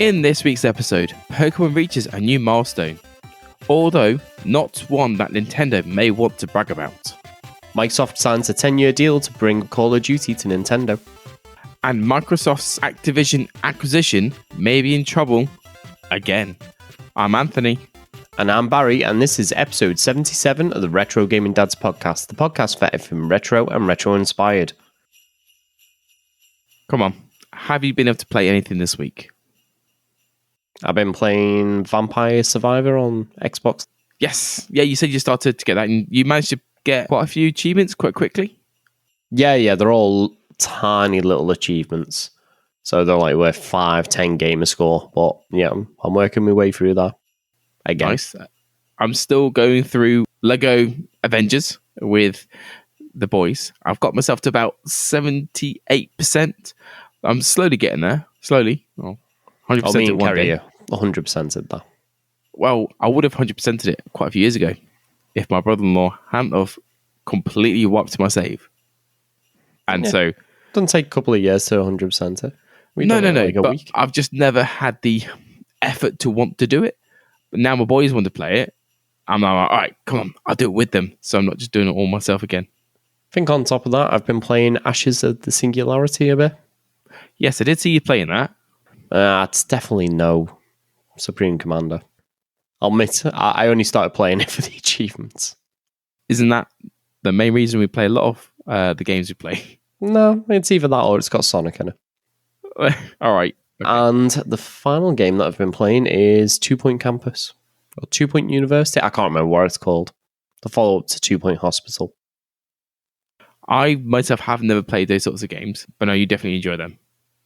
In this week's episode, Pokemon reaches a new milestone, although not one that Nintendo may want to brag about. Microsoft signs a 10-year deal to bring Call of Duty to Nintendo. And Microsoft's Activision acquisition may be in trouble again. I'm Anthony. And I'm Barry, and this is episode 77 of the Retro Gaming Dads podcast, the podcast for everything retro and retro-inspired. Come on, have you been able to play anything this week? I've been playing Vampire Survivor on Xbox. Yes. Yeah, you said you started to get that, and you managed to get quite a few achievements quite quickly. Yeah, they're all tiny little achievements. So they're like worth 5-10 gamer score. But yeah, I'm working my way through that. Again. Nice. I'm still going through Lego Avengers with the boys. I've got myself to about 78%. I'm slowly getting there. Slowly. Well, 100% at one day. 100% at that. Well, I would have 100%ed it quite a few years ago if my brother-in-law hadn't have completely wiped my save. And so... Doesn't take a couple of years to 100% it. No. But week. I've just never had the effort to want to do it. But now my boys want to play it. I'm like, all right, come on, I'll do it with them. So I'm not just doing it all myself again. I think on top of that, I've been playing Ashes of the Singularity a bit. Yes, I did see you playing that. It's definitely no Supreme Commander. I'll admit, I only started playing it for the achievements. Isn't that the main reason we play a lot of the games we play? No, it's either that or it's got Sonic in it. All right. Okay. And the final game that I've been playing is 2 Point Campus. Or 2 Point University. I can't remember what it's called. The follow-up to 2 Point Hospital. I myself have never played those sorts of games, but no, you definitely enjoy them.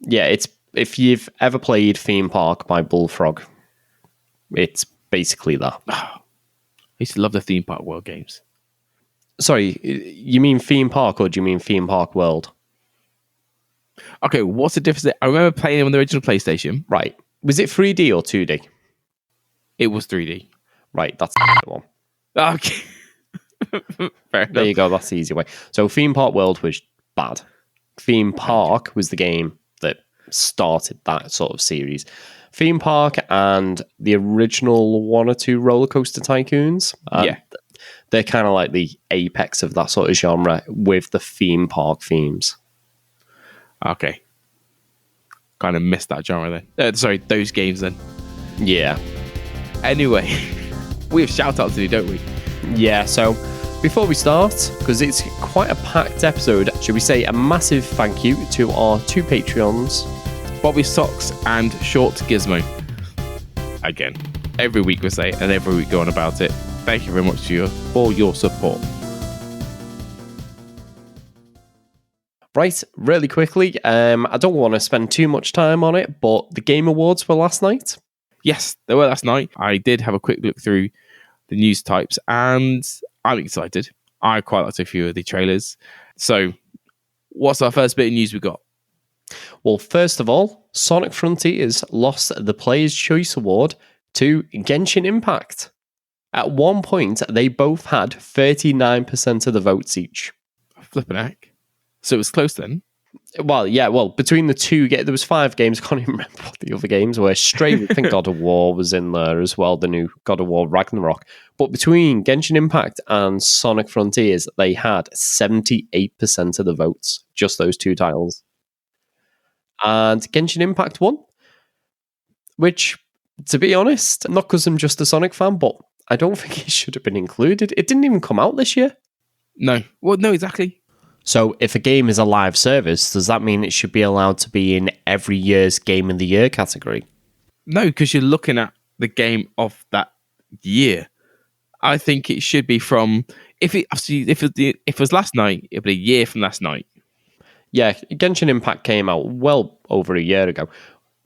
Yeah, it's if you've ever played Theme Park by Bullfrog, it's basically that. I used to love the Theme Park World games. Sorry, you mean Theme Park or do you mean Theme Park World? Okay, what's the difference? I remember playing them on the original PlayStation. Right. Was it 3D or 2D? It was 3D. Right, that's the one. Okay. Fair enough. There you go, that's the easy way. So Theme Park World was bad. Theme Park was the game that started that sort of series. Theme Park and the original one or two Roller Coaster Tycoons. They're kind of like the apex of that sort of genre with the theme park themes. Okay. Kind of missed that genre then. Sorry, those games then. Yeah. Anyway, we have shout-outs to do, don't we? Yeah, so before we start, because it's quite a packed episode, should we say a massive thank you to our two Patreons, Bobby Socks and Short Gizmo. Again, every week we say it and every week go on about it. Thank you very much for your support. Right, really quickly, I don't want to spend too much time on it, but the Game Awards were last night. Yes, they were last night. I did have a quick look through the news types and I'm excited. I quite liked a few of the trailers. So, what's our first bit of news we got? Well, first of all, Sonic Frontiers lost the Player's Choice Award to Genshin Impact. At one point, they both had 39% of the votes each. Flippin' heck. So it was close then? Well, between the two, there was 5 games. I can't even remember what the other games were. I think God of War was in there as well, the new God of War Ragnarok. But between Genshin Impact and Sonic Frontiers, they had 78% of the votes, just those two titles. And Genshin Impact won, which, to be honest, not because I'm just a Sonic fan, but I don't think it should have been included. It didn't even come out this year. No. Well, no, exactly. So if a game is a live service, does that mean it should be allowed to be in every year's Game of the Year category? No, because you're looking at the game of that year. I think it should be from... If it was last night, it would be a year from last night. Yeah, Genshin Impact came out well over a year ago.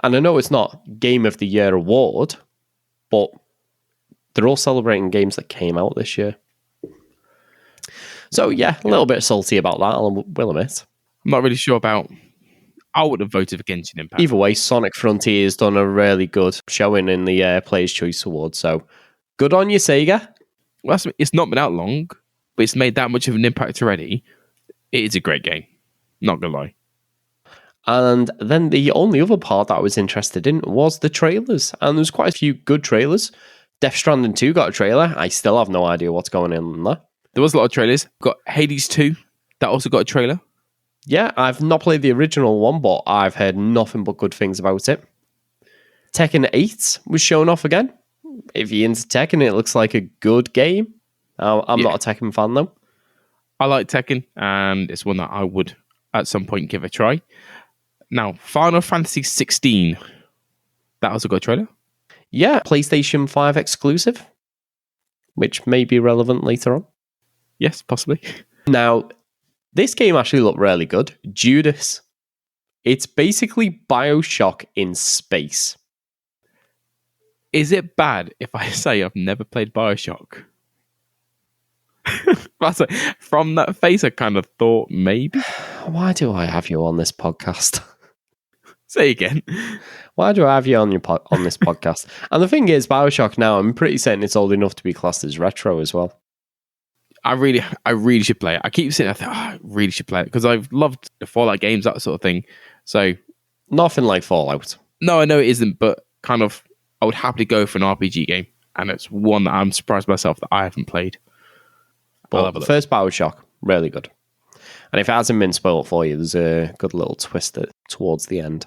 And I know it's not Game of the Year award, but they're all celebrating games that came out this year. So yeah, a little bit salty about that, I will admit. I'm not really sure about... I would have voted for Genshin Impact. Either way, Sonic Frontiers done a really good showing in the Player's Choice Award, so good on you, Sega. Well, it's not been out long, but it's made that much of an impact already. It is a great game. Not gonna lie. And then the only other part that I was interested in was the trailers. And there's quite a few good trailers. Death Stranding 2 got a trailer. I still have no idea what's going on in there. There was a lot of trailers. Got Hades 2. That also got a trailer. Yeah, I've not played the original one, but I've heard nothing but good things about it. Tekken 8 was shown off again. If you're into Tekken, it looks like a good game. I'm not a Tekken fan, though. I like Tekken, and it's one that I would, at some point, give a try. Now, Final Fantasy 16. That also got a trailer. Yeah, PlayStation 5 exclusive, which may be relevant later on. Yes, possibly. Now, this game actually looked really good. Judas. It's basically BioShock in space. Is it bad if I say I've never played BioShock? From that face, I kind of thought maybe. Why do I have you on this podcast? Say again. Why do I have you on on this podcast? And the thing is, BioShock now, I'm pretty certain it's old enough to be classed as retro as well. I really should play it. I keep saying, I really should play it because I've loved the Fallout games, that sort of thing. So nothing like Fallout. No, I know it isn't, but kind of, I would happily go for an RPG game, and it's one that I'm surprised myself that I haven't played. But the first BioShock, really good. And if it hasn't been spoiled for you, there's a good little twist towards the end.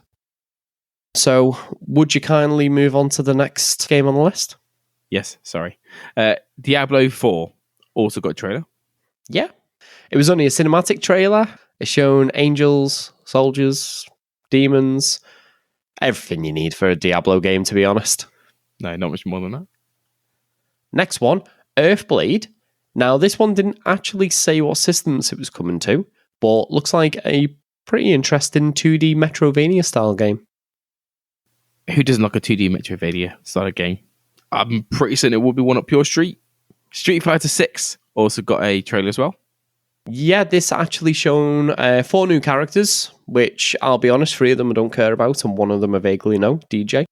So, would you kindly move on to the next game on the list? Yes, sorry. Diablo 4 also got a trailer. Yeah. It was only a cinematic trailer. It's shown angels, soldiers, demons, everything you need for a Diablo game, to be honest. No, not much more than that. Next one, Earthblade. Now, this one didn't actually say what systems it was coming to, but looks like a pretty interesting 2D Metrovania style game. Who doesn't like a 2D Metrovania style game? I'm pretty certain it will be one up your street. Street Fighter 6 also got a trailer as well. Yeah, this actually shown 4 new characters, which I'll be honest, 3 of them I don't care about, and 1 of them I vaguely know, DJ.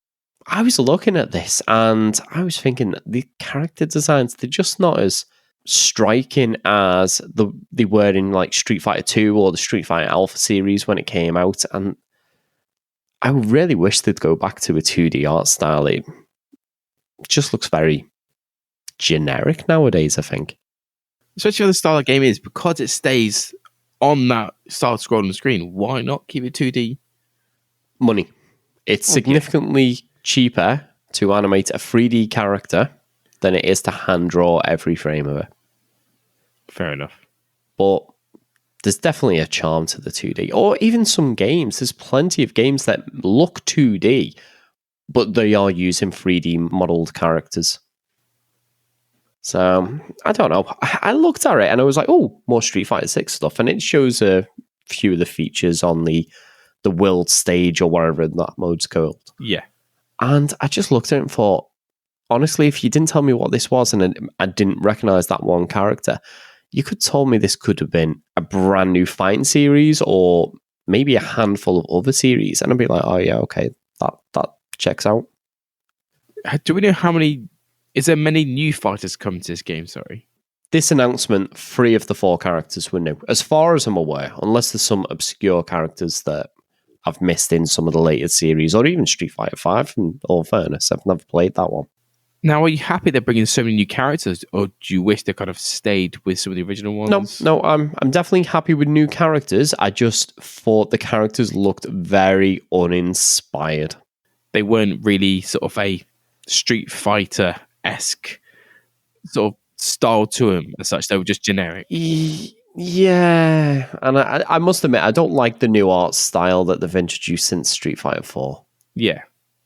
I was looking at this and I was thinking the character designs, they're just not as striking as they were in like Street Fighter 2 or the Street Fighter Alpha series when it came out, and I really wish they'd go back to a 2D art style. It just looks very generic nowadays, I think. Especially how the style of game is, because it stays on that style scrolling screen, why not keep it 2D? Money. It's significantly cheaper to animate a 3D character than it is to hand draw every frame of it. Fair enough. But there's definitely a charm to the 2D. Or even some games. There's plenty of games that look 2D, but they are using 3D modeled characters. So, I don't know. I looked at it and I was like, oh, more Street Fighter 6 stuff. And it shows a few of the features on the world stage or whatever that mode's called. Yeah. And I just looked at it and thought, honestly, if you didn't tell me what this was and I didn't recognize that one character, you could tell me this could have been a brand new fighting series or maybe a handful of other series. And I'd be like, oh yeah, okay, that checks out. Do we know how many... Is there many new fighters coming to this game, sorry? This announcement, 3 of the 4 characters were new. As far as I'm aware, unless there's some obscure characters that I've missed in some of the later series, or even Street Fighter 5, in all fairness, I've never played that one. Now, are you happy they're bringing so many new characters, or do you wish they kind of stayed with some of the original ones? No, I'm definitely happy with new characters. I just thought the characters looked very uninspired. They weren't really sort of a Street Fighter-esque sort of style to them as such. They were just generic. Yeah, and I must admit, I don't like the new art style that they've introduced since Street Fighter 4. Yeah.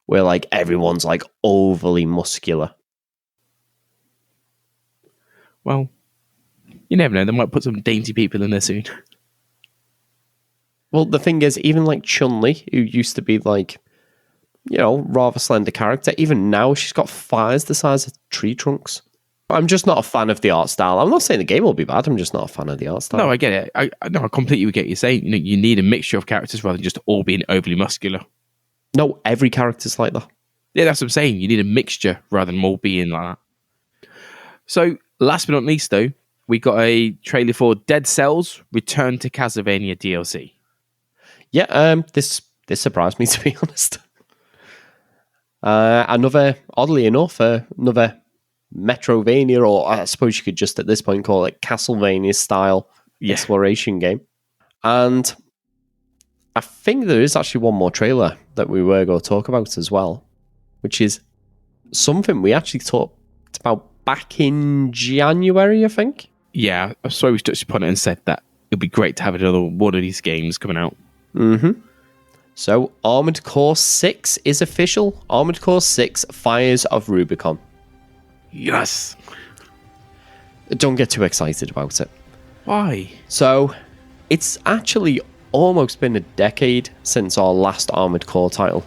Where like everyone's like overly muscular. Well, you never know. They might put some dainty people in there soon. Well, the thing is, even like Chun-Li, who used to be like, you know, rather slender character, even now she's got thighs the size of tree trunks. I'm just not a fan of the art style. I'm not saying the game will be bad. I'm just not a fan of the art style. No, I get it. I completely get what you're saying. You know, you need a mixture of characters rather than just all being overly muscular. No, every character's like that. Yeah, that's what I'm saying. You need a mixture rather than all being like that. So, last but not least, though, we got a trailer for Dead Cells Return to Castlevania DLC. Yeah, this surprised me, to be honest. Oddly enough, another Metrovania, or I suppose you could just at this point call it Castlevania style exploration game. And I think there is actually one more trailer that we were going to talk about as well, which is something we actually talked about back in January, I think. Yeah, I saw we touched upon it and said that it'd be great to have another one of these games coming out. Mm-hmm. So, Armoured Core 6 is official. Armoured Core 6 Fires of Rubicon. Yes! Don't get too excited about it. Why? So, it's actually almost been a decade since our last Armoured Core title.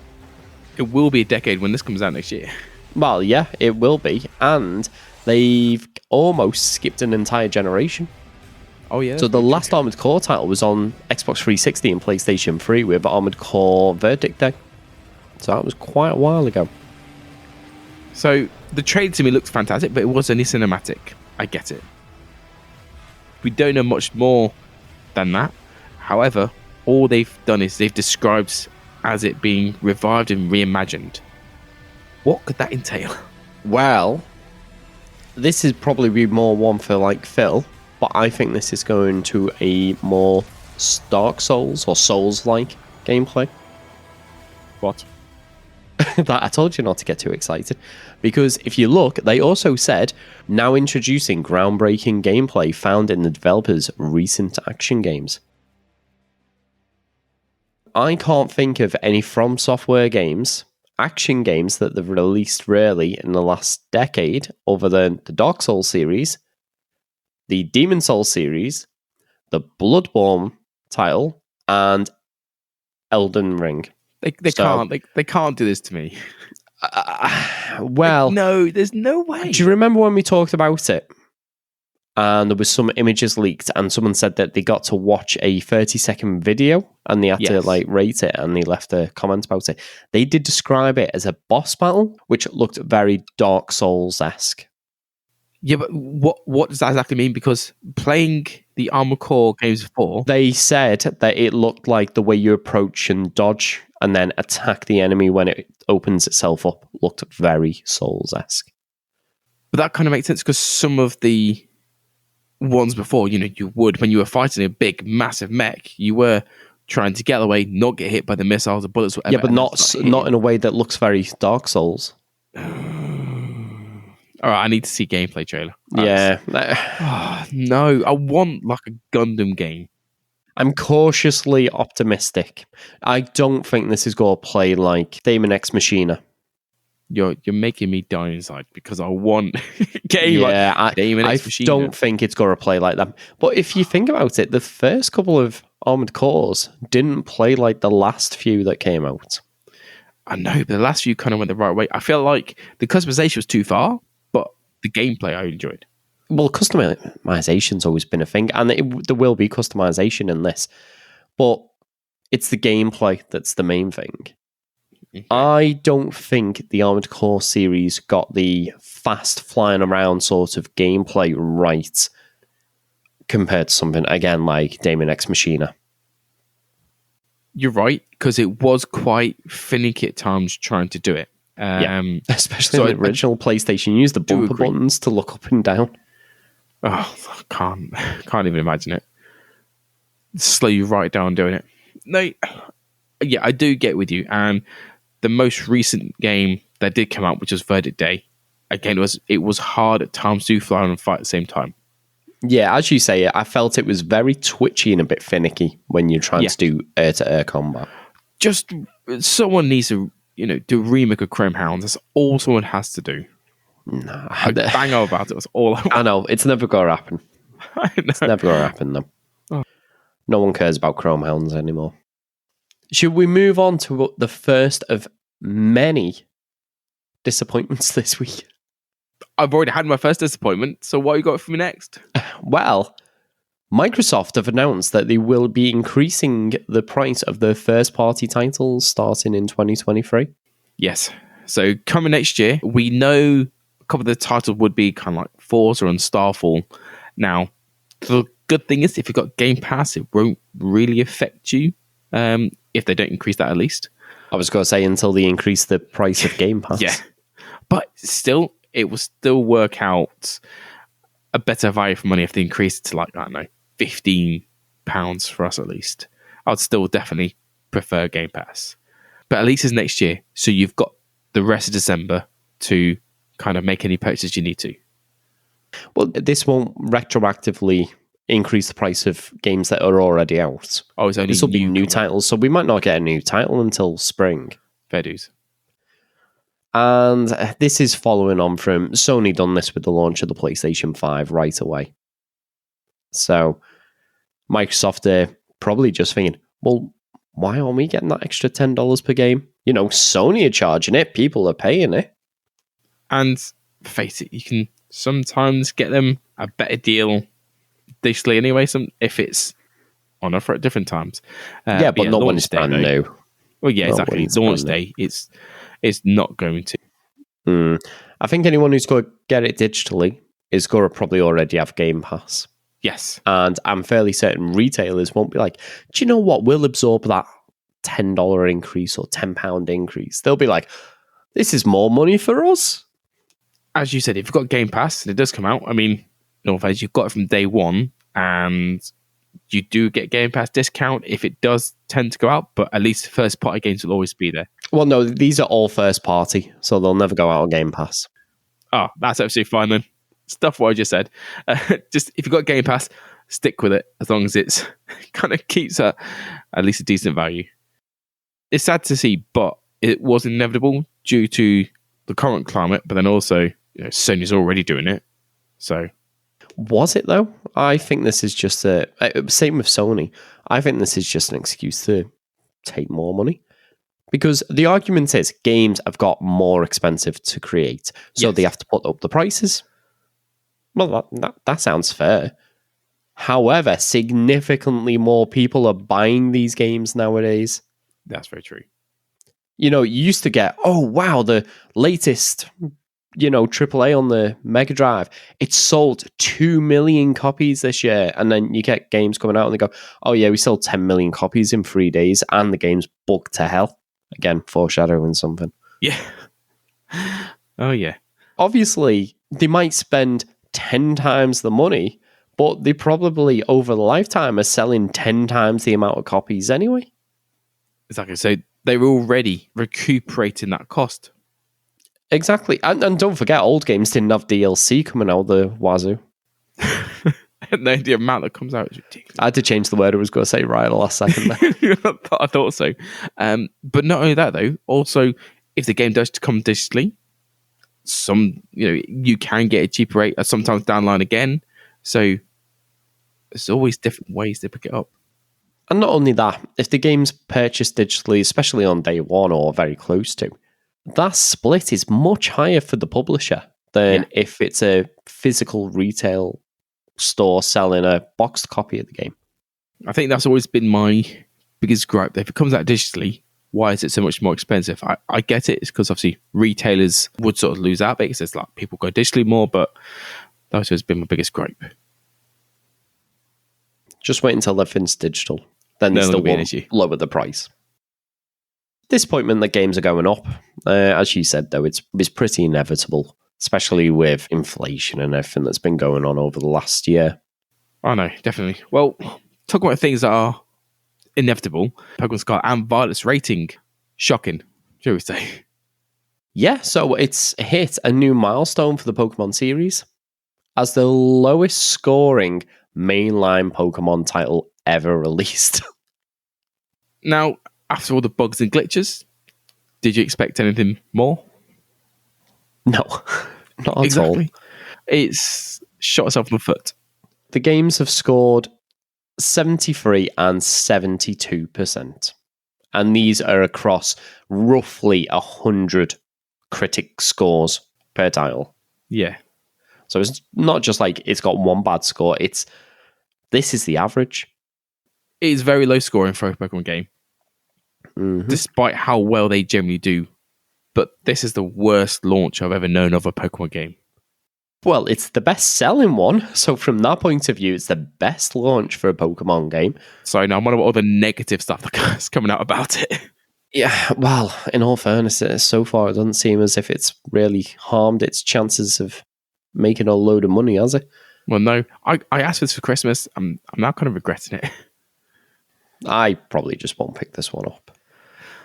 It will be a decade when this comes out next year. Well, yeah, it will be. And they've almost skipped an entire generation. Oh, yeah. So the last Armoured Core title was on Xbox 360 and PlayStation 3 with Armoured Core Verdict Day. So that was quite a while ago. So the trailer to me looked fantastic, but it was only cinematic. I get it. We don't know much more than that. However, all they've done is they've described as it being revived and reimagined. What could that entail? Well, this is probably be more one for like Phil, but I think this is going to a more Dark Souls or Souls-like gameplay. What? That I told you not to get too excited. Because if you look, they also said, now introducing groundbreaking gameplay found in the developers' recent action games. I can't think of any From Software games, action games that they've released rarely in the last decade, other than the Dark Souls series, the Demon Souls series, the Bloodborne title, and Elden Ring. They can't do this to me. Well, no, there's no way. Do you remember when we talked about it? And there was some images leaked, and someone said that they got to watch a 30-second video, and they had to rate it, and they left a comment about it. They did describe it as a boss battle, which looked very Dark Souls-esque. Yeah, but what does that exactly mean? Because playing the Armoured Core games before, they said that it looked like the way you approach and dodge and then attack the enemy when it opens itself up looked very Souls-esque. But that kind of makes sense because some of the ones before, you would, when you were fighting a big, massive mech, you were trying to get away, not get hit by the missiles or bullets, whatever. Yeah, but not in a way that looks very Dark Souls. All right, I need to see gameplay trailer. Yeah. No, I want like a Gundam game. I'm cautiously optimistic. I don't think this is going to play like Daemon X Machina. You're making me die inside because I want game like Daemon X Machina. I don't think it's going to play like that. But if you think about it, the first couple of Armoured Cores didn't play like the last few that came out. I know, but the last few kind of went the right way. I feel like the customization was too far, but the gameplay I enjoyed. Well, customization's always been a thing, and there will be customization in this, but it's the gameplay that's the main thing. I don't think the Armoured Core series got the fast flying around sort of gameplay right compared to something, again, like Daemon X Machina. You're right, because it was quite finicky at times trying to do it. Especially on the original PlayStation, you use the bumper buttons to look up and down. Oh, I can't even imagine it. Slow you right down doing it. No, yeah, I do get with you. And the most recent game that did come out, which was Verdict Day, again, it was hard at times to fly and fight at the same time. Yeah, as you say, I felt it was very twitchy and a bit finicky when you're trying to do air-to-air combat. Just someone needs to, do a remake of Chrome Hounds. That's all someone has to do. No, I bang on about it. That's all I want. I know, it's never going to happen. It's never going to happen, though. Oh. No one cares about Chrome Hounds anymore. Should we move on to the first of many disappointments this week? I've already had my first disappointment, so what you got for me next? Well, Microsoft have announced that they will be increasing the price of their first-party titles starting in 2023. Yes. So coming next year, we know a couple of the titles would be kind of like Forza and Starfall. Now, the good thing is if you've got Game Pass, it won't really affect you if they don't increase that at least. I was going to say until they increase the price of Game Pass. Yeah. But still, it will still work out a better value for money if they increase it to like, I don't know, £15 for us at least. I'd still definitely prefer Game Pass. But at least it's next year, so you've got the rest of December to kind of make any purchases you need to. Well, this won't retroactively increase the price of games that are already out. Oh, it's only this will be new titles, so we might not get a new title until spring. Fair dues. And this is following on from Sony done this with the launch of the PlayStation 5 right away. So Microsoft are probably just thinking, well, why aren't we getting that extra $10 per game? You know, Sony are charging it, people are paying it. And face it, you can sometimes get them a better deal digitally anyway, if it's on offer at different times. But not when it's brand new. Well, yeah, exactly. Launch day, it's not going to. I think anyone who's going to get it digitally is going to probably already have Game Pass. Yes. And I'm fairly certain retailers won't be like, do you know what? We'll absorb that $10 increase or £10 increase. They'll be like, this is more money for us. As you said, if you've got Game Pass and it does come out, I mean, no offense, you've got it from day one and you do get Game Pass discount if it does tend to go out, but at least first party games will always be there. Well, no, these are all first party, so they'll never go out on Game Pass. Oh, that's absolutely fine then. Stuff what I just said. Just if you've got Game Pass, stick with it as long as it's kind of keeps at least a decent value. It's sad to see, but it was inevitable due to the current climate, but then also Sony's already doing it. So was it though? I think this is just same with Sony. I think this is just an excuse to take more money. Because the argument is games have got more expensive to create, so they have to put up the prices. Well, that sounds fair. However, significantly more people are buying these games nowadays. That's very true. You used to get, oh, wow, the latest, AAA on the Mega Drive. It sold 2 million copies this year. And then you get games coming out and they go, oh, yeah, we sold 10 million copies in 3 days and the game's bugged to hell. Again, foreshadowing something. Yeah. Oh, yeah. Obviously, they might spend 10 times the money, but they probably, over the lifetime, are selling 10 times the amount of copies anyway. Exactly. So they're already recuperating that cost. Exactly. And don't forget, old games didn't have DLC coming out the wazoo. No, the amount that comes out is ridiculous. I had to change the word I was going to say right at the last second there. I thought so. But not only that, though, also, if the game does come digitally, you can get a cheaper rate sometimes down the line again. So there's always different ways to pick it up. And not only that, if the game's purchased digitally, especially on day one or very close to, that split is much higher for the publisher than if it's a physical retail store selling a boxed copy of the game. I think that's always been my biggest gripe. If it comes out digitally, why is it so much more expensive? I get it. It's because obviously retailers would sort of lose out because it's like people go digitally more, but that's always been my biggest gripe. Just wait until everything's digital. Then they still won't lower the price. Disappointment that games are going up. As you said, though, it's pretty inevitable, especially with inflation and everything that's been going on over the last year. Oh, no, definitely. Well, talking about things that are inevitable, Pokemon Scarlet and Violet's rating, shocking, shall we say. Yeah, so it's hit a new milestone for the Pokemon series as the lowest scoring mainline Pokemon title ever released. Now, after all the bugs and glitches, did you expect anything more? No, not at all. It's shot itself in the foot. The games have scored 73 and 72%. And these are across roughly 100 critic scores per title. Yeah. So it's not just like it's got one bad score. This is the average. It is very low scoring for a Pokemon game. Mm-hmm. Despite how well they generally do. But this is the worst launch I've ever known of a Pokemon game. Well, it's the best-selling one, so from that point of view, it's the best launch for a Pokemon game. Sorry, now I'm wondering what all the negative stuff that's coming out about it. Yeah, well, in all fairness, so far it doesn't seem as if it's really harmed its chances of making a load of money, has it? Well, no, I asked for this for Christmas. I'm now kind of regretting it. I probably just won't pick this one up.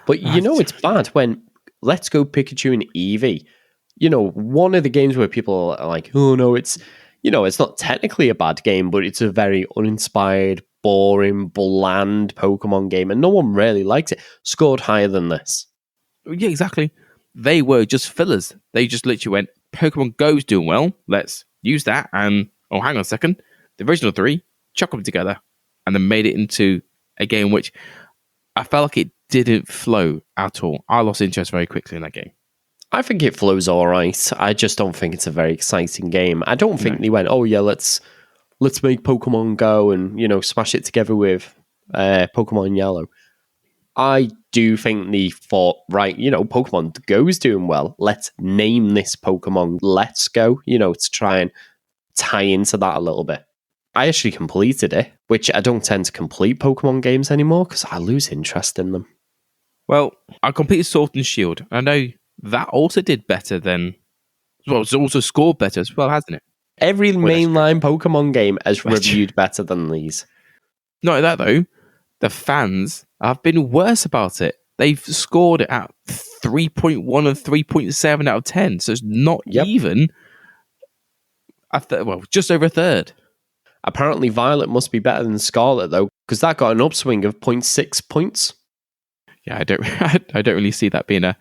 But it's bad when Let's Go Pikachu and Eevee. One of the games where people are like, oh no, it's not technically a bad game, but it's a very uninspired, boring, bland Pokemon game, and no one really likes it. Scored higher than this. Yeah, exactly. They were just fillers. They just literally went, Pokemon Go's doing well. Let's use that. And, oh, hang on a second. The original 3, chuck them together. And then made it into a game which I felt like it didn't flow at all. I lost interest very quickly in that game. I think it flows all right. I just don't think it's a very exciting game. I don't think they went, oh yeah, let's make Pokemon Go and, smash it together with Pokemon Yellow. I do think they thought, right, Pokemon Go's doing well. Let's name this Pokemon Let's Go, to try and tie into that a little bit. I actually completed it, which I don't tend to complete Pokemon games anymore because I lose interest in them. Well, I completed Sword and Shield. I know that also did better than... Well, it's also scored better as well, hasn't it? Every mainline Pokemon game has reviewed better than these. Not like that, though. The fans have been worse about it. They've scored it at 3.1 and 3.7 out of 10. So it's not even just over a third. Apparently, Violet must be better than Scarlet, though, because that got an upswing of 0.6 points. Yeah, I don't really see that being a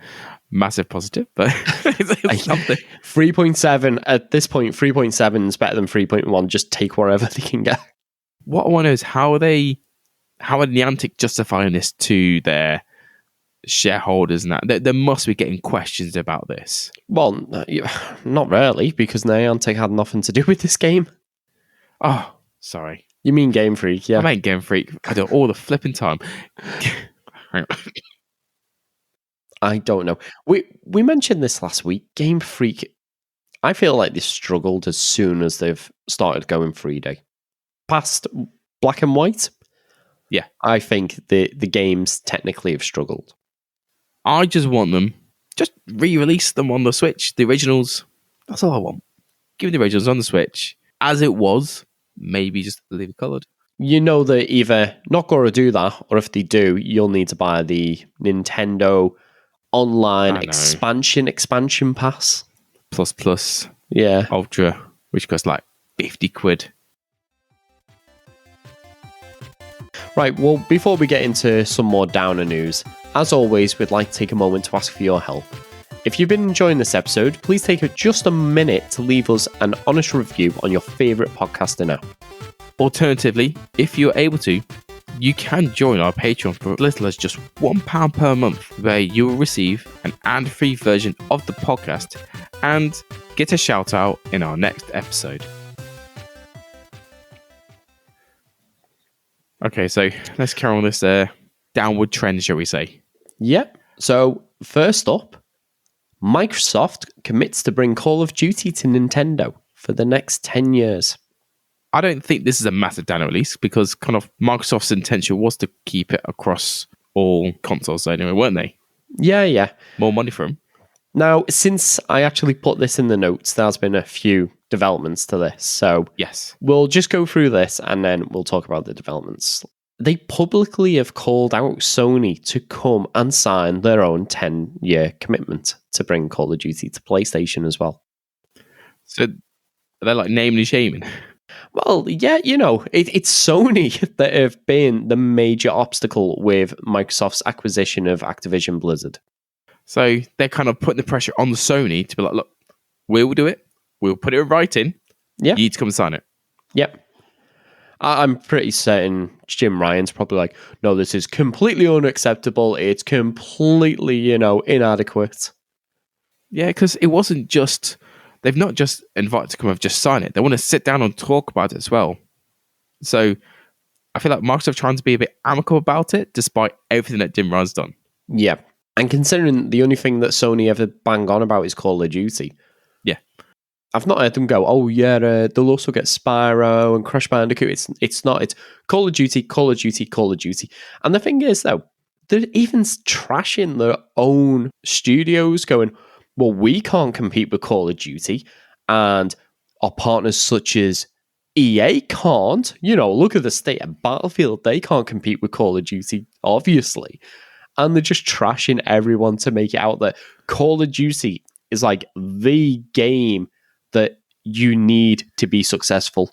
massive positive, but it's something. 3.7 at this point. 3.7 is better than 3.1. Just take wherever they can get. What I want to know is how are Niantic justifying this to their shareholders and that? They must be getting questions about this. Well, not really, because Niantic had nothing to do with this game. Oh, sorry. You mean Game Freak, yeah. I mean Game Freak. I do all the flipping time. I don't know. We mentioned this last week. Game Freak, I feel like they struggled as soon as they've started going 3D. Past Black and White, yeah, I think the games technically have struggled. I just want them, just re-release them on the Switch. The originals, that's all I want. Give me the originals on the Switch as it was. Maybe just leave it coloured. They're either not going to do that, or if they do, you'll need to buy the Nintendo Online expansion pass. Plus. Yeah. Ultra, which costs like 50 quid. Right, well, before we get into some more downer news, as always, we'd like to take a moment to ask for your help. If you've been enjoying this episode, please take just a minute to leave us an honest review on your favourite podcasting app. Alternatively, if you're able to, you can join our Patreon for as little as just £1 per month, where you will receive an ad-free version of the podcast and get a shout out in our next episode. Okay, so let's carry on this downward trend, shall we say? Yep. So, first up, Microsoft commits to bring Call of Duty to Nintendo for the next 10 years. I don't think this is a massive down release because kind of Microsoft's intention was to keep it across all consoles anyway, weren't they? Yeah. More money for them. Now, since I actually put this in the notes, there's been a few developments to this. So yes, we'll just go through this and then we'll talk about the developments. They publicly have called out Sony to come and sign their own 10-year commitment to bring Call of Duty to PlayStation as well. So they're like naming and shaming. Well, yeah, it's Sony that have been the major obstacle with Microsoft's acquisition of Activision Blizzard. So they're kind of putting the pressure on the Sony to be like, look, we'll do it. We'll put it in writing. Yeah. You need to come and sign it. Yep. I'm pretty certain Jim Ryan's probably like, no, this is completely unacceptable. It's completely, inadequate. Yeah, because it wasn't just... They've not just invited to come and just sign it. They want to sit down and talk about it as well. So I feel like Microsoft trying to be a bit amicable about it, despite everything that Jim Ryan's done. Yeah. And considering the only thing that Sony ever bang on about is Call of Duty. Yeah. I've not heard them go, oh yeah, they'll also get Spyro and Crash Bandicoot. It's not. It's Call of Duty, Call of Duty, Call of Duty. And the thing is, though, they're even trashing their own studios, going, well, we can't compete with Call of Duty, and our partners such as EA can't. Look at the state of Battlefield. They can't compete with Call of Duty, obviously. And they're just trashing everyone to make it out that Call of Duty is like the game that you need to be successful.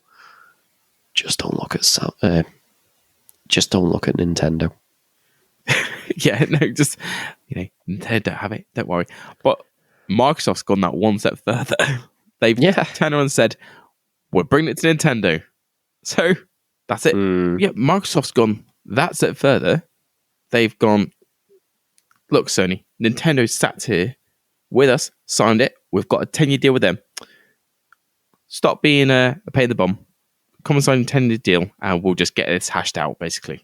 Just don't look at Nintendo. Yeah, no, just Nintendo have it. Don't worry. But Microsoft's gone that one step further. They've turned around and said, "We're bringing it to Nintendo." So that's it. Yeah, Microsoft's gone that step further. They've gone, look, Sony, Nintendo sat here with us, signed it. We've got a 10-year deal with them. Stop being a pain in the bum. Come and sign a 10-year deal, and we'll just get this hashed out, basically.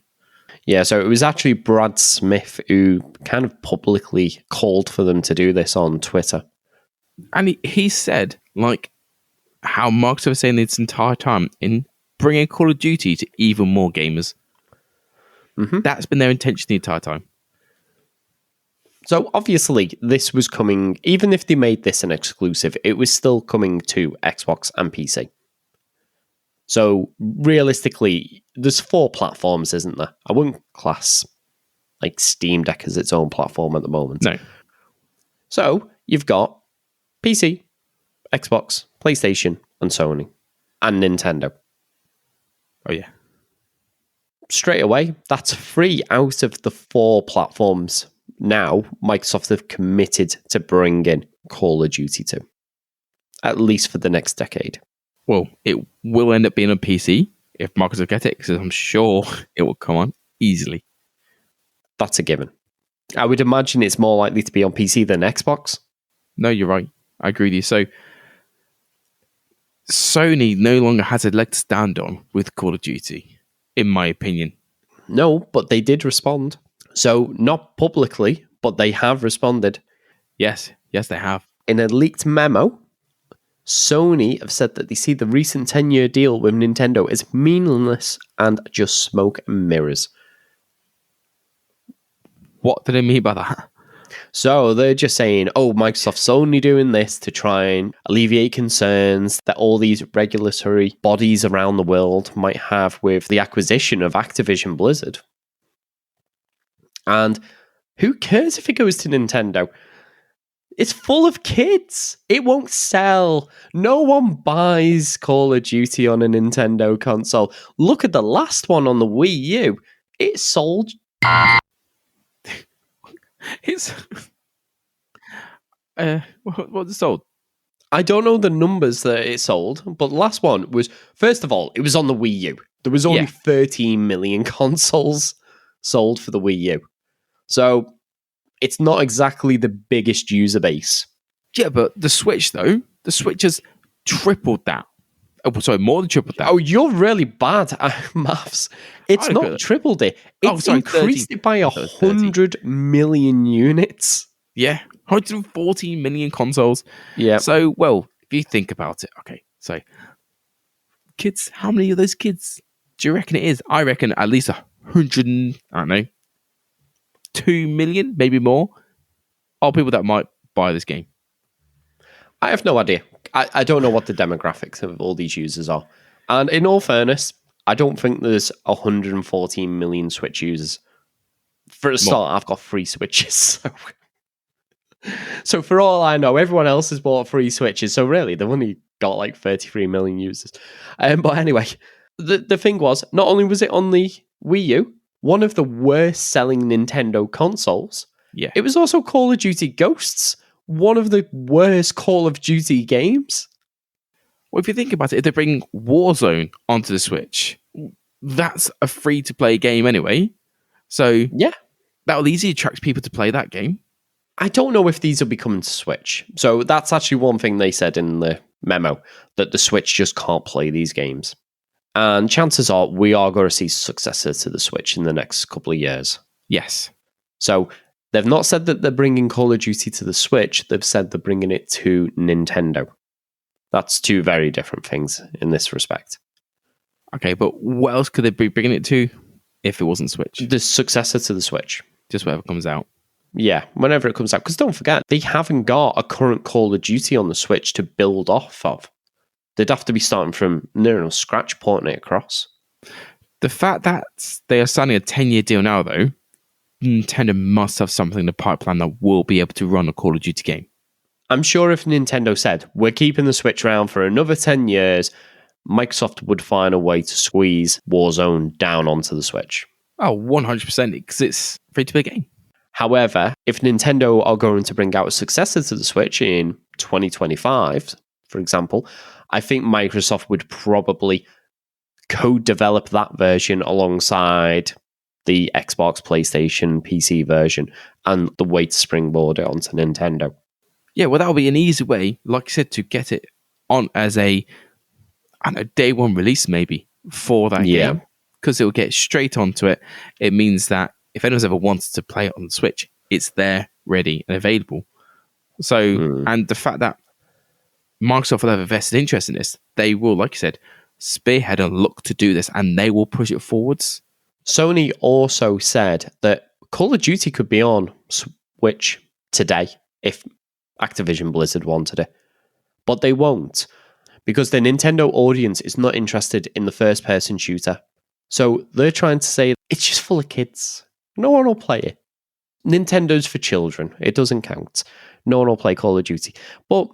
Yeah, so it was actually Brad Smith who kind of publicly called for them to do this on Twitter. And he said, like, how Microsoft was saying this entire time in bringing Call of Duty to even more gamers. Mm-hmm. That's been their intention the entire time. So obviously this was coming, even if they made this an exclusive, it was still coming to Xbox and PC. So realistically, there's 4 platforms, isn't there? I wouldn't class like Steam Deck as its own platform at the moment. No. So you've got PC, Xbox, PlayStation, and Sony, and Nintendo. Oh yeah. Straight away, that's 3 out of the 4 platforms now Microsoft have committed to bring in Call of Duty to, at least for the next decade. Well, it will end up being on PC if Microsoft get it, because I'm sure it will come on easily. That's a given. I would imagine it's more likely to be on PC than Xbox. No, you're right. I agree with you. So Sony no longer has a leg to stand on with Call of Duty, in my opinion. No, but they did respond. So not publicly, but they have responded. Yes, they have. In a leaked memo, Sony have said that they see the recent 10-year deal with Nintendo as meaningless and just smoke and mirrors. What do they mean by that? So they're just saying, Microsoft's only doing this to try and alleviate concerns that all these regulatory bodies around the world might have with the acquisition of Activision Blizzard. And who cares if it goes to Nintendo? It's full of kids. It won't sell. No one buys Call of Duty on a Nintendo console. Look at the last one on the Wii U. It sold. It's what's it sold? I don't know the numbers that it sold, but the last one was, first of all, it was on the Wii U. There was only 13 million consoles sold for the Wii U. So it's not exactly the biggest user base. Yeah, but the Switch, though, the Switch has tripled that. Oh, sorry, more than tripled that. Oh, you're really bad at maths. It's not tripled it. It's increased 13. It by 100 million units. Yeah, 114 million consoles. Yeah. So, well, if you think about it, okay, so kids, how many of those kids do you reckon it is? I reckon at least 100, I don't know, 2 million, maybe more, are people that might buy this game. I have no idea. I don't know what the demographics of all these users are. And in all fairness, I don't think there's 114 million Switch users. For a start, I've got 3 Switches. So for all I know, everyone else has bought 3 Switches. So really, they've only got like 33 million users. But anyway, the thing was, not only was it on the Wii U, one of the worst selling Nintendo consoles, it was also Call of Duty Ghosts, one of the worst Call of Duty games. Well, if you think about it, if they bring Warzone onto the Switch, that's a free-to-play game anyway. So that will easily attract people to play that game. I don't know if these will be coming to Switch. So that's actually one thing they said in the memo, that the Switch just can't play these games. And chances are we are going to see successor to the Switch in the next couple of years. Yes. So they've not said that they're bringing Call of Duty to the Switch. They've said they're bringing it to Nintendo. That's two very different things in this respect. Okay, but what else could they be bringing it to if it wasn't Switch? The successor to the Switch. Just whatever comes out. Yeah, whenever it comes out. Because don't forget, they haven't got a current Call of Duty on the Switch to build off of. They'd have to be starting from near enough scratch, porting it across. The fact that they are signing a 10-year deal now, though, Nintendo must have something in the pipeline that will be able to run a Call of Duty game. I'm sure if Nintendo said, we're keeping the Switch around for another 10 years, Microsoft would find a way to squeeze Warzone down onto the Switch. Oh, 100%, because it's a free-to-play game. However, if Nintendo are going to bring out a successor to the Switch in 2025, for example, I think Microsoft would probably co-develop that version alongside the Xbox, PlayStation, PC version, and the way to springboard it onto Nintendo. Yeah, well, that would be an easy way, like I said, to get it on as a day one release maybe for that game. Because it will get straight onto it. It means that if anyone's ever wanted to play it on the Switch, it's there, ready, and available. So, and the fact that Microsoft will have a vested interest in this, they will, like you said, spearhead and look to do this, and they will push it forwards. Sony also said that Call of Duty could be on Switch today if Activision Blizzard wanted it. But they won't, because the Nintendo audience is not interested in the first-person shooter. So they're trying to say it's just full of kids. No one will play it. Nintendo's for children. It doesn't count. No one will play Call of Duty. But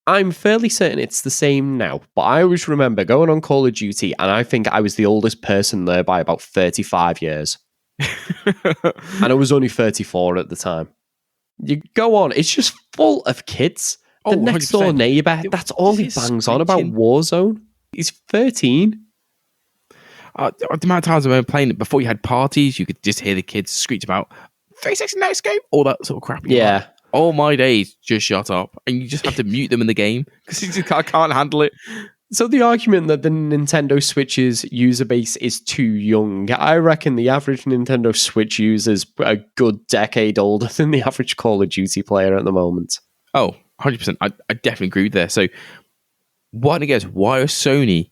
I'm fairly certain it's the same now. But I always remember going on Call of Duty, and I think I was the oldest person there by about 35 years. And I was only 34 at the time. You go on, it's just full of kids. The next door neighbour, that's all he bangs on about Warzone. He's 13. The amount of times I remember playing it before you had parties, you could just hear the kids screech about 360 no scope, all that sort of crap. Yeah. Like, all my days, just shut up. And you just have to mute them in the game because you just can't handle it. So the argument that the Nintendo Switch's user base is too young, I reckon the average Nintendo Switch user is a good decade older than the average Call of Duty player at the moment. Oh, 100%. I definitely agree with that. So why are Sony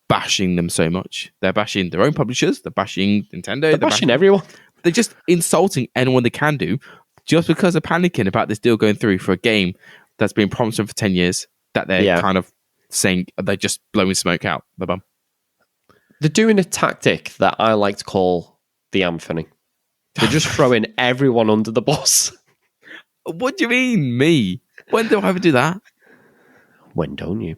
bashing them so much? They're bashing their own publishers. They're bashing Nintendo. They're bashing everyone. They're just insulting anyone they can do just because they're panicking about this deal going through for a game that's been promised them for 10 years that they're kind of saying they're just blowing smoke out the bum. They're doing a tactic that I like to call the Anthony. They're just throwing everyone under the bus. What do you mean, me? When do I ever do that? When don't you?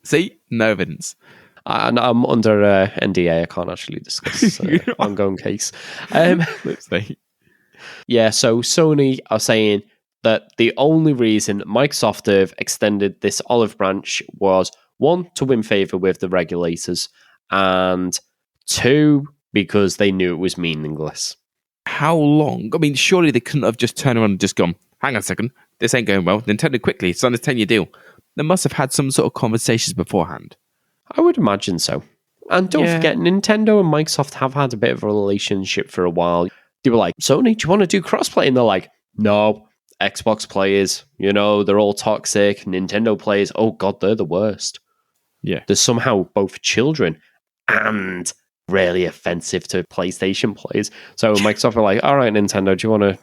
See? No evidence. And I'm under NDA. I can't actually discuss ongoing case. Let's see. Yeah, so Sony are saying that the only reason Microsoft have extended this olive branch was, one, to win favour with the regulators, and two, because they knew it was meaningless. How long? I mean, surely they couldn't have just turned around and just gone, hang on a second, this ain't going well. Nintendo quickly signed a 10-year deal. They must have had some sort of conversations beforehand. I would imagine so. And don't forget, Nintendo and Microsoft have had a bit of a relationship for a while. They were like, Sony, do you want to do crossplay? And they're like, no. Xbox players, they're all toxic. Nintendo players, oh God, they're the worst. Yeah. They're somehow both children and really offensive to PlayStation players. So Microsoft are like, all right, Nintendo, do you want to,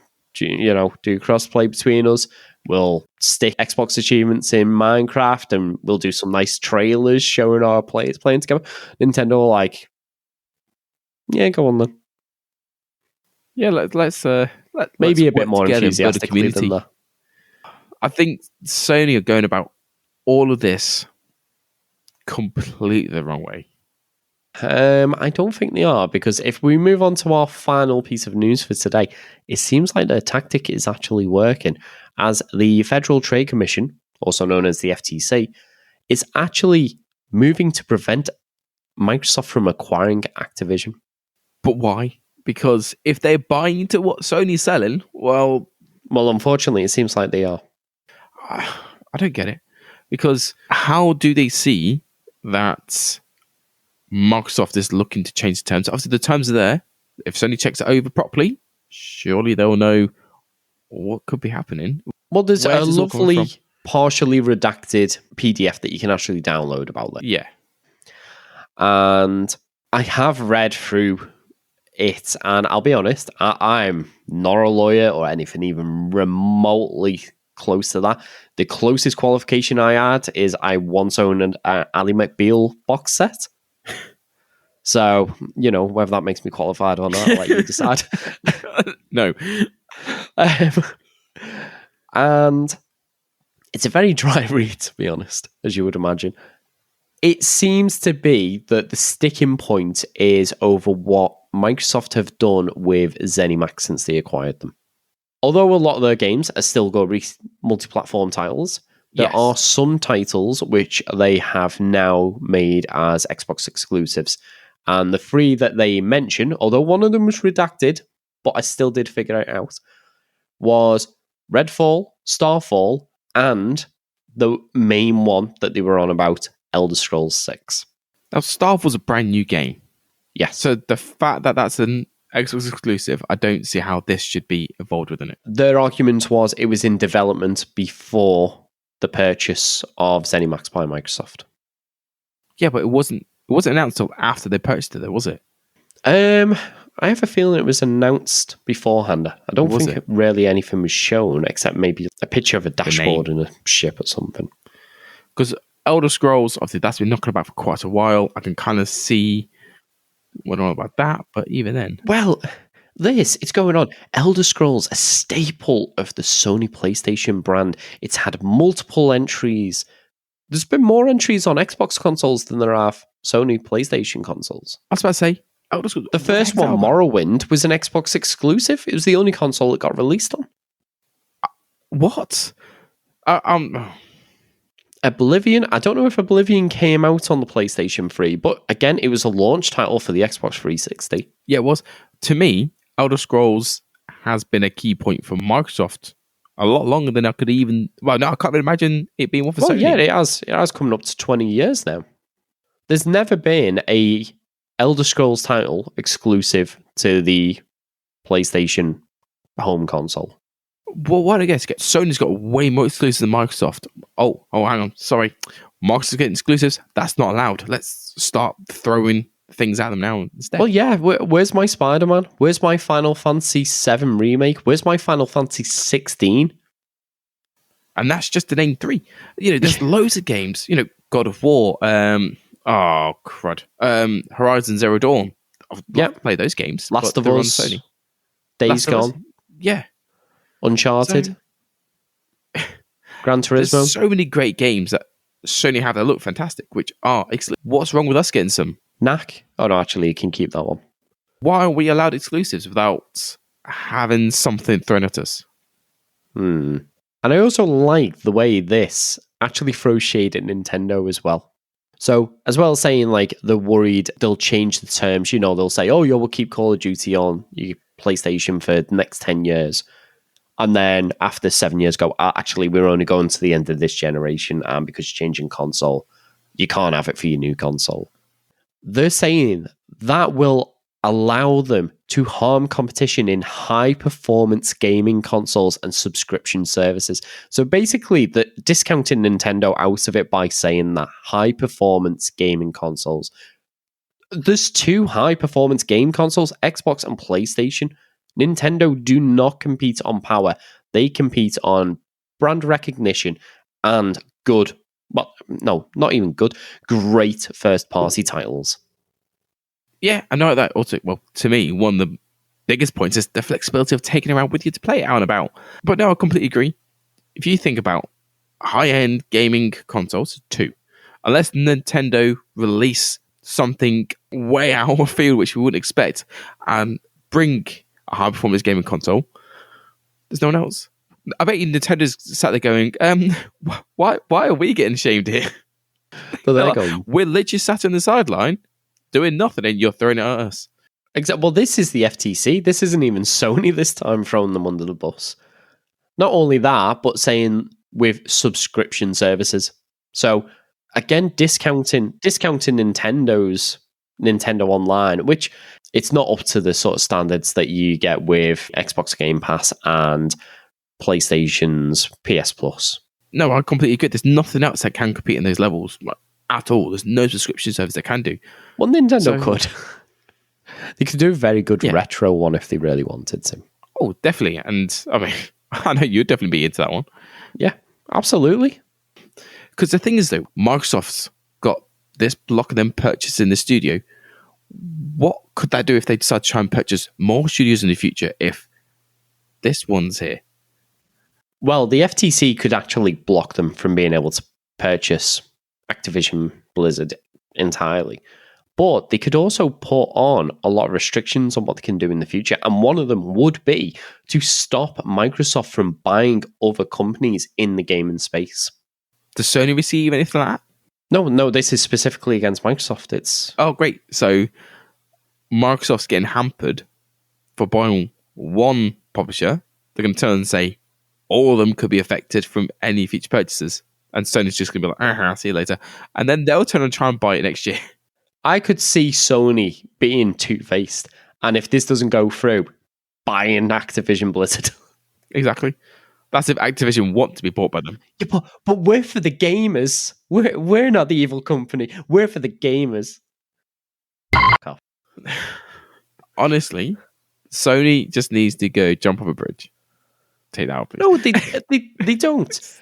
do crossplay between us? We'll stick Xbox achievements in Minecraft and we'll do some nice trailers showing our players playing together. Nintendo are like, yeah, go on then. Yeah, let's maybe a bit more enthusiastically than that. I think Sony are going about all of this completely the wrong way. I don't think they are, because if we move on to our final piece of news for today, it seems like their tactic is actually working, as the Federal Trade Commission, also known as the FTC, is actually moving to prevent Microsoft from acquiring Activision. But why? Because if they're buying into what Sony's selling, well, unfortunately, it seems like they are. I don't get it. Because how do they see that Microsoft is looking to change the terms? Obviously, the terms are there. If Sony checks it over properly, surely they'll know what could be happening. Well, there's a lovely partially redacted PDF that you can actually download about it. Yeah. And I have read through it, and I'll be honest, I'm not a lawyer or anything even remotely close to that. The closest qualification I had is I once owned an Ally McBeal box set. So, whether that makes me qualified or not, I'll let you decide. No. And it's a very dry read, to be honest, as you would imagine. It seems to be that the sticking point is over what Microsoft have done with ZeniMax since they acquired them. Although a lot of their games are still multi-platform titles, there are some titles which they have now made as Xbox exclusives. And the 3 that they mention, although one of them was redacted, but I still did figure it out, was Redfall, Starfall, and the main one that they were on about, Elder Scrolls 6. Now, Starfall was a brand new game. Yes. So the fact that that's an Xbox exclusive, I don't see how this should be involved within it. Their argument was it was in development before the purchase of ZeniMax by Microsoft. Yeah, but it wasn't announced until after they purchased it, though, was it? I have a feeling it was announced beforehand. I don't think really anything was shown except maybe a picture of a dashboard and a ship or something. Because Elder Scrolls, obviously, that's been knocking about for quite a while. I can kind of see what I know about that, but even then. Well, it's going on. Elder Scrolls, a staple of the Sony PlayStation brand. It's had multiple entries. There's been more entries on Xbox consoles than there are Sony PlayStation consoles. I was about to say, Elder Scrolls, the first one, Morrowind, was an Xbox exclusive. It was the only console it got released on. What? Oblivion, I don't know if Oblivion came out on the PlayStation 3, but again, it was a launch title for the Xbox 360. Yeah, it was. To me, Elder Scrolls has been a key point for Microsoft a lot longer than I could even... Well, no, I can't really imagine it being one for Sony. Yeah, it has coming up to 20 years now. There's never been a Elder Scrolls title exclusive to the PlayStation home console. Well, what I guess, Sony's got way more exclusives than Microsoft. Oh, hang on. Sorry. Microsoft's getting exclusives. That's not allowed. Let's start throwing things at them now instead. Well, yeah. Where's my Spider-Man? Where's my Final Fantasy VII Remake? Where's my Final Fantasy 16? And that's just to name 3. There's loads of games. God of War. Crud. Horizon Zero Dawn. I've played those games. Last of Us. Sony. Days Gone. Yeah. Uncharted. Gran Turismo. There's so many great games that Sony have that look fantastic, which are exclusive. What's wrong with us getting some? Knack? Oh, no, actually, you can keep that one. Why are we allowed exclusives without having something thrown at us? And I also like the way this actually throws shade at Nintendo as well. So, as well as saying, they're worried they'll change the terms, they'll say, oh, we'll keep Call of Duty on your PlayStation for the next 10 years. And then after 7 years go, actually, we're only going to the end of this generation, and because you're changing console, you can't have it for your new console. They're saying that will allow them to harm competition in high-performance gaming consoles and subscription services. So basically, the discounting Nintendo out of it by saying that high-performance gaming consoles. There's 2 high-performance game consoles, Xbox and PlayStation. Nintendo do not compete on power. They compete on brand recognition and good, well, no, not even good, great first-party titles. Yeah, I know that also. Well, to me, one of the biggest points is the flexibility of taking it around with you to play it out and about. But no, I completely agree. If you think about high-end gaming consoles, 2, unless Nintendo release something way out of field, which we wouldn't expect, and bring a high-performance gaming console, there's no one else. I bet you Nintendo's sat there going, why are we getting shamed here? So they're going, we're literally sat on the sideline doing nothing and you're throwing it at us. Well, this is the FTC. This isn't even Sony this time throwing them under the bus. Not only that, but saying with subscription services. So again, discounting Nintendo Online, which it's not up to the sort of standards that you get with Xbox Game Pass and PlayStation's PS Plus. No, I completely agree. There's nothing else that can compete in those levels like, at all. There's no subscription service that can do. Well, Nintendo So- could. They could do a very good Yeah. retro one if they really wanted to. Oh, definitely. And I mean, I know you'd definitely be into that one. Yeah, absolutely. Because the thing is, though, Microsoft's got this block of them purchasing the studio. What could that do if they decide to try and purchase more studios in the future if this one's here? Well, the FTC could actually block them from being able to purchase Activision Blizzard entirely. But they could also put on a lot of restrictions on what they can do in the future. And one of them would be to stop Microsoft from buying other companies in the gaming space. Does Sony receive anything like that? No, this is specifically against Microsoft. It's Oh, great. So Microsoft's getting hampered for buying one publisher. They're going to turn and say all of them could be affected from any future purchases. And Sony's just going to be like, I'll see you later. And then they'll turn and try and buy it next year. I could see Sony being two-faced. And if this doesn't go through, buying Activision Blizzard. Exactly. That's if Activision want to be bought by them. Yeah, but we're for the gamers. We're not the evil company. We're for the gamers. Fuck off. Honestly, Sony just needs to go jump off a bridge. Take that out, please. No, they don't.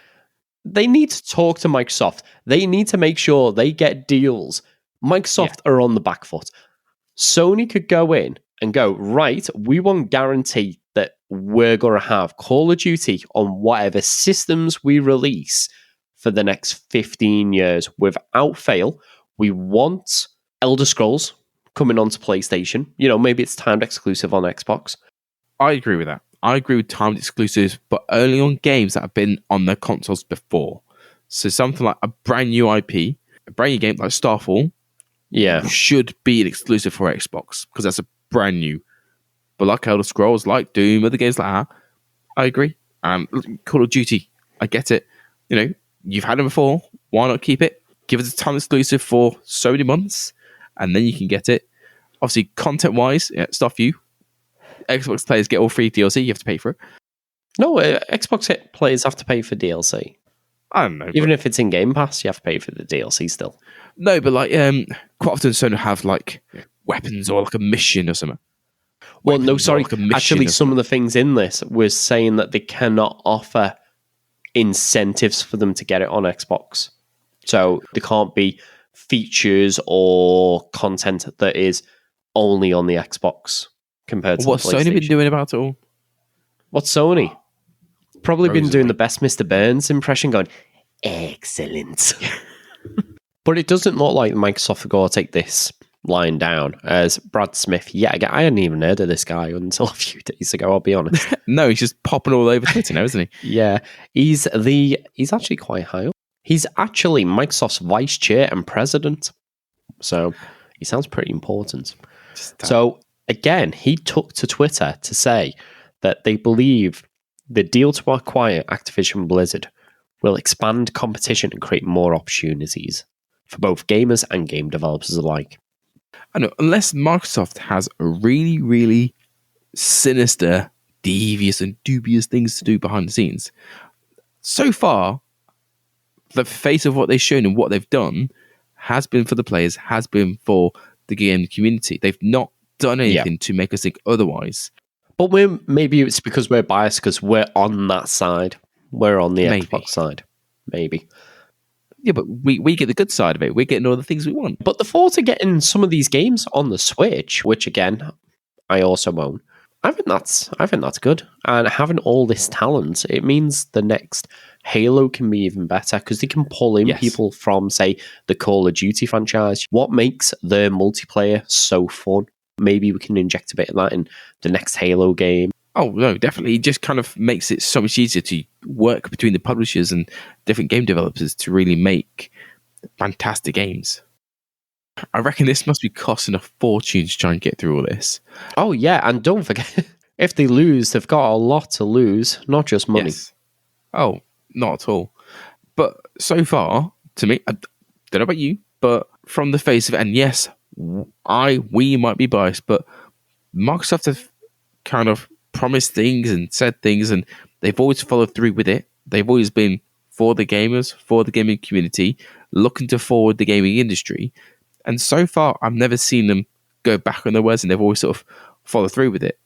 They need to talk to Microsoft. They need to make sure they get deals. Microsoft are on the back foot. Sony could go in and go, right, we won't guarantee that we're going to have Call of Duty on whatever systems we release for the next 15 years without fail. We want Elder Scrolls coming onto PlayStation. You know, maybe it's timed exclusive on Xbox. I agree with that. I agree with timed exclusives, but only on games that have been on their consoles before. So something like a brand new IP, a brand new game like Starfall, should be an exclusive for Xbox because that's a brand new. But like Elder Scrolls, like Doom, other games like that, I agree. Call of Duty, I get it. You know, you've had it before. Why not keep it? Give it a time exclusive for so many months, and then you can get it. Obviously, content-wise, stuff you. Xbox players get all free DLC. You have to pay for it. No, Xbox players have to pay for DLC. I don't know. Even if it's in Game Pass, you have to pay for the DLC still. No, but like quite often Sony have like weapons or like a mission or something. Well, no, sorry. Like a mission Actually, or some of the things in this was saying that they cannot offer incentives for them to get it on Xbox. So there can't be features or content that is only on the Xbox compared to What's the PlayStation. Sony been doing about it all? What's Sony? Probably been Frozen, doing the best Mr. Burns impression going, excellent. But it doesn't look like Microsoft are going to take this lying down as Brad Smith. Yeah, I hadn't even heard of this guy until a few days ago, I'll be honest. No, he's just popping all over Twitter now, isn't he? Yeah, he's actually quite high up. He's actually Microsoft's vice chair and president. So he sounds pretty important. So again, he took to Twitter to say that they believe the deal to acquire Activision Blizzard will expand competition and create more opportunities for both gamers and game developers alike. I know, unless Microsoft has a really, really sinister, devious, and dubious things to do behind the scenes. So far, the face of what they've shown and what they've done has been for the players, has been for the game community. They've not done anything to make us think otherwise. But maybe it's because we're biased because we're on that side. We're on the Xbox side. Maybe. Yeah, but we get the good side of it. We're getting all the things we want. But the thought of getting some of these games on the Switch, which again, I also own, I think that's good. And having all this talent, it means the next Halo can be even better because they can pull in people from, say, the Call of Duty franchise. What makes their multiplayer so fun? Maybe we can inject a bit of that in the next Halo game. Oh, no, definitely. It just kind of makes it so much easier to work between the publishers and different game developers to really make fantastic games. I reckon this must be costing a fortune to try and get through all this. Oh, yeah, and don't forget, if they lose, they've got a lot to lose, not just money. Yes. Oh, not at all. But so far, to me, I don't know about you, but from the face of it, and yes, we might be biased, but Microsoft have kind of promised things and said things, and they've always followed through with it. They've always been for the gamers, for the gaming community, looking to forward the gaming industry. And so far, I've never seen them go back on their words, and they've always sort of followed through with it.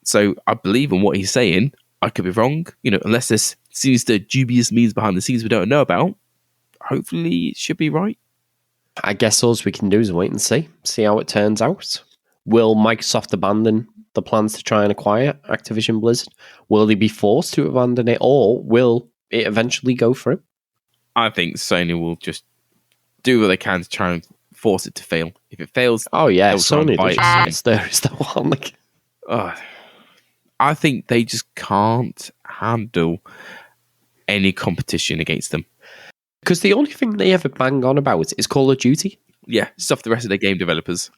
So I believe in what he's saying. I could be wrong, unless there's sinister, dubious means behind the scenes we don't know about. Hopefully, it should be right. I guess all we can do is wait and see how it turns out. Will Microsoft abandon the plans to try and acquire Activision Blizzard? Will they be forced to abandon it, or will it eventually go through? I think Sony will just do what they can to try and force it to fail. If it fails, oh yeah, Sony there is the one. I think they just can't handle any competition against them. Because the only thing they ever bang on about is Call of Duty. Yeah, stuff the rest of their game developers.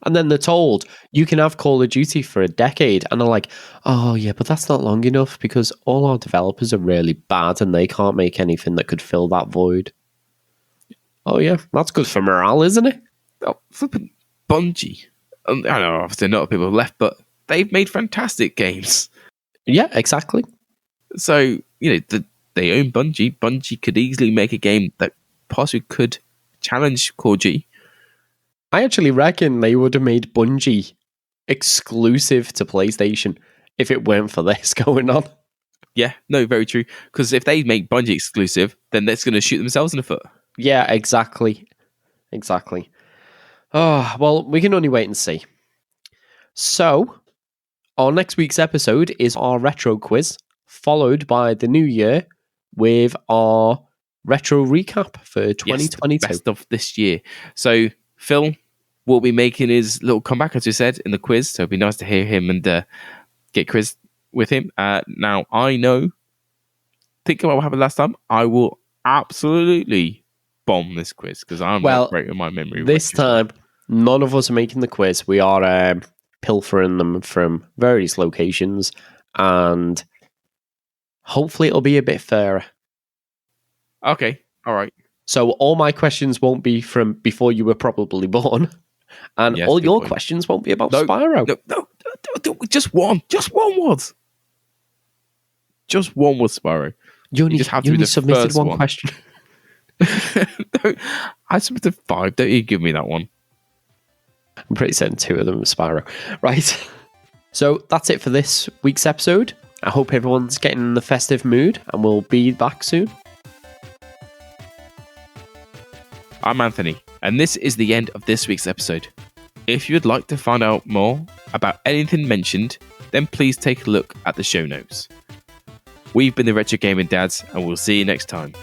And then they're told, you can have Call of Duty for a decade. And they're like, oh yeah, but that's not long enough because all our developers are really bad and they can't make anything that could fill that void. Oh yeah, that's good for morale, isn't it? Oh, flipping Bungie. I know, obviously not people have left, but they've made fantastic games. Yeah, exactly. So, they own Bungie. Bungie could easily make a game that possibly could challenge Core G. I actually reckon they would have made Bungie exclusive to PlayStation if it weren't for this going on. Yeah, no, very true. Because if they make Bungie exclusive, then that's going to shoot themselves in the foot. Yeah, exactly. Exactly. Oh, well, we can only wait and see. So, our next week's episode is our retro quiz, followed by the new year with our retro recap for 2022. Yes, best of this year. So, Phil will be making his little comeback, as we said, in the quiz. So, it'd be nice to hear him and get quizzed with him. Now, I know, think about what happened last time, I will absolutely bomb this quiz because I'm not great with my memory. This time, none of us are making the quiz. We are pilfering them from various locations, and hopefully it'll be a bit fairer. Okay, all right. So all my questions won't be from before you were probably born, and all your questions won't be about Spyro. No, just one. Just one was. Just one was Spyro. You only submitted one question. No, I submitted 5. Don't you give me that one. I'm pretty certain 2 of them are Spyro. Right. So that's it for this week's episode. I hope everyone's getting in the festive mood, and we'll be back soon. I'm Anthony, and this is the end of this week's episode. If you would like to find out more about anything mentioned, then please take a look at the show notes. We've been the Retro Gaming Dads, and we'll see you next time.